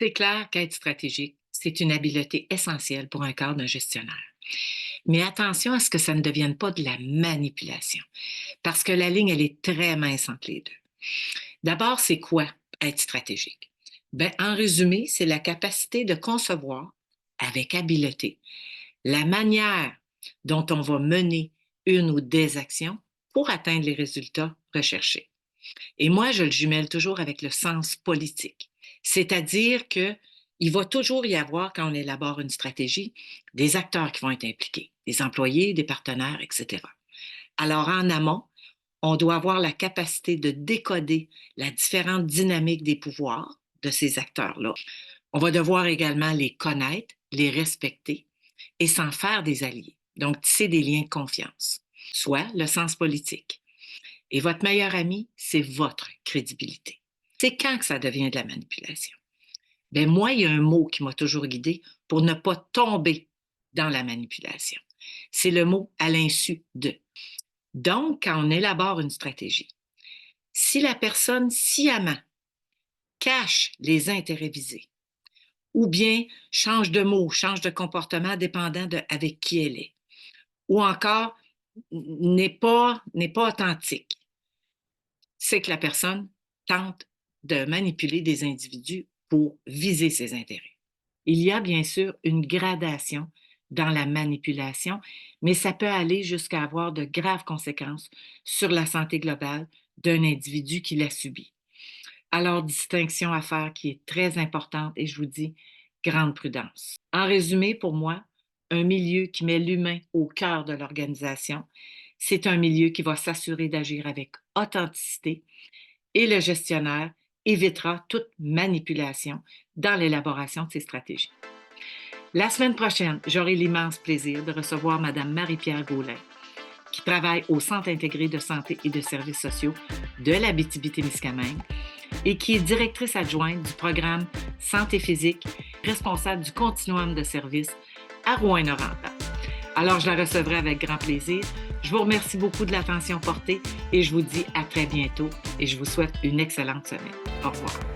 C'est clair qu'être stratégique, c'est une habileté essentielle pour un cadre d'un gestionnaire. Mais attention à ce que ça ne devienne pas de la manipulation, parce que la ligne, elle est très mince entre les deux. D'abord, c'est quoi être stratégique? Ben, en résumé, c'est la capacité de concevoir avec habileté la manière dont on va mener une ou des actions pour atteindre les résultats recherchés. Et moi, je le jumelle toujours avec le sens politique. C'est-à-dire que il va toujours y avoir, quand on élabore une stratégie, des acteurs qui vont être impliqués, des employés, des partenaires, etc. Alors, en amont, on doit avoir la capacité de décoder la différente dynamique des pouvoirs de ces acteurs-là. On va devoir également les connaître, les respecter et s'en faire des alliés. Donc, tisser des liens de confiance, soit le sens politique. Et votre meilleur ami, c'est votre crédibilité. C'est quand que ça devient de la manipulation? Ben moi, il y a un mot qui m'a toujours guidé pour ne pas tomber dans la manipulation. C'est le mot à l'insu de. Donc, quand on élabore une stratégie, si la personne sciemment cache les intérêts visés, ou bien change de mot, change de comportement dépendant de avec qui elle est, ou encore n'est pas authentique, c'est que la personne tente de manipuler des individus pour viser ses intérêts. Il y a bien sûr une gradation dans la manipulation, mais ça peut aller jusqu'à avoir de graves conséquences sur la santé globale d'un individu qui l'a subi. Alors, distinction à faire qui est très importante et je vous dis, grande prudence. En résumé, pour moi, un milieu qui met l'humain au cœur de l'organisation, c'est un milieu qui va s'assurer d'agir avec authenticité et le gestionnaire évitera toute manipulation dans l'élaboration de ses stratégies. La semaine prochaine, j'aurai l'immense plaisir de recevoir Mme Marie-Pierre Gaulin, qui travaille au Centre intégré de santé et de services sociaux de l'Abitibi-Témiscamingue et qui est directrice adjointe du programme Santé physique, responsable du continuum de services à Rouyn-Noranda. Alors, je la recevrai avec grand plaisir. Je vous remercie beaucoup de l'attention portée et je vous dis à très bientôt et je vous souhaite une excellente semaine. Au revoir.